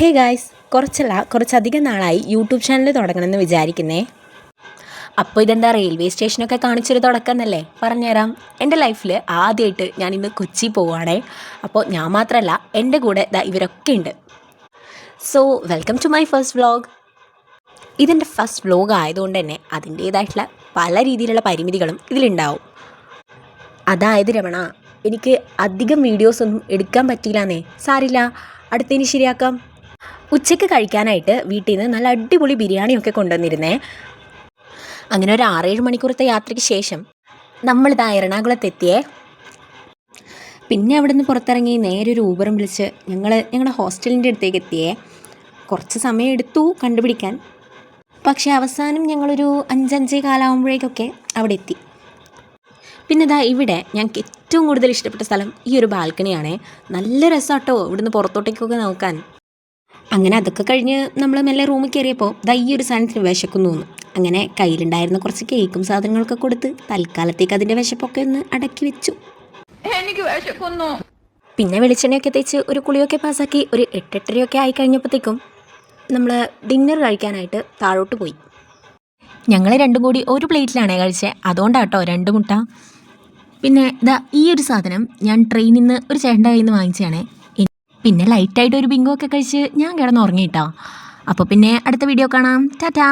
Hey guys, കുറച്ചധികം നാളായി YouTube channel തുടങ്ങണമെന്ന് വിചാരിക്കുന്നേ. അപ്പോൾ ഇതെന്താ റെയിൽവേ സ്റ്റേഷനൊക്കെ കാണിച്ചൊരു തുടക്കം എന്നല്ലേ? പറഞ്ഞുതരാം. എൻ്റെ ലൈഫിൽ ആദ്യമായിട്ട് ഞാൻ ഇന്ന് കൊച്ചി പോവുകയാണേ. അപ്പോൾ ഞാൻ മാത്രമല്ല, എൻ്റെ കൂടെ ഇവരൊക്കെ ഉണ്ട്. So welcome to my first vlog. ഇതെൻ്റെ ഫസ്റ്റ് വ്ളോഗ് ആയതുകൊണ്ട് തന്നെ അതിൻ്റേതായിട്ടുള്ള പല രീതിയിലുള്ള പരിമിതികളും ഇതിലുണ്ടാവും. അതായത് രമണ, എനിക്ക് അധികം വീഡിയോസൊന്നും എടുക്കാൻ പറ്റിയില്ലാന്നേ. സാരില്ല, അടുത്തതിന് ശരിയാക്കാം. ഉച്ചയ്ക്ക് കഴിക്കാനായിട്ട് വീട്ടിൽ നിന്ന് നല്ല അടിപൊളി ബിരിയാണിയൊക്കെ കൊണ്ടുവന്നിരുന്നേ. അങ്ങനെ ഒരു 6-7 മണിക്കൂറത്തെ യാത്രയ്ക്ക് ശേഷം നമ്മളിതാ എറണാകുളത്തെത്തിയേ. പിന്നെ അവിടെ നിന്ന് പുറത്തിറങ്ങി നേരെ ഒരു ഊബറും വിളിച്ച് ഞങ്ങളുടെ ഹോസ്റ്റലിൻ്റെ അടുത്തേക്ക് എത്തിയേ. കുറച്ച് സമയം എടുത്തു കണ്ടുപിടിക്കാൻ, പക്ഷേ അവസാനം ഞങ്ങളൊരു 5-5:15 അവിടെ എത്തി. പിന്നെ ഇവിടെ ഞങ്ങൾക്ക് ഏറ്റവും കൂടുതൽ ഇഷ്ടപ്പെട്ട സ്ഥലം ഈ ഒരു ബാൽക്കണിയാണേ. നല്ല രസമാട്ടോ ഇവിടുന്ന് പുറത്തോട്ടേക്കൊക്കെ നോക്കാൻ. അങ്ങനെ അതൊക്കെ കഴിഞ്ഞ് നമ്മൾ മെല്ലെ റൂമിൽ കയറിയപ്പോൾ ഈ ഒരു സാധനത്തിന് വിശക്കുന്നു തോന്നും. അങ്ങനെ കയ്യിലുണ്ടായിരുന്ന കുറച്ച് കേക്കും സാധനങ്ങളൊക്കെ കൊടുത്ത് തൽക്കാലത്തേക്ക് അതിൻ്റെ വിശപ്പൊക്കെ ഒന്ന് അടക്കി വെച്ചു. എനിക്ക് വിശക്കുന്നു. പിന്നെ വെളിച്ചെണ്ണയൊക്കെ തേച്ച് ഒരു കുളിയൊക്കെ പാസ്സാക്കി ഒരു 8-8:30 ആയി കഴിഞ്ഞപ്പോഴത്തേക്കും നമ്മൾ ഡിന്നർ കഴിക്കാനായിട്ട് താഴോട്ട് പോയി. ഞങ്ങൾ രണ്ടും കൂടി ഒരു പ്ലേറ്റിലാണേ കഴിച്ചത്. അതുകൊണ്ടാട്ടോ 2 മുട്ട. പിന്നെ ഈ ഒരു സാധനം ഞാൻ ട്രെയിനിൽ നിന്ന് ഒരു ചേട്ടൻ്റെ കയ്യിൽ നിന്ന് വാങ്ങിച്ചതാണേ. പിന്നെ ലൈറ്റായിട്ട് ഒരു ബിങ്കോ ഒക്കെ കഴിച്ച് ഞാൻ കിടന്നുറങ്ങിയിട്ടോ. അപ്പോൾ പിന്നെ അടുത്ത വീഡിയോ കാണാം. ടാറ്റാ.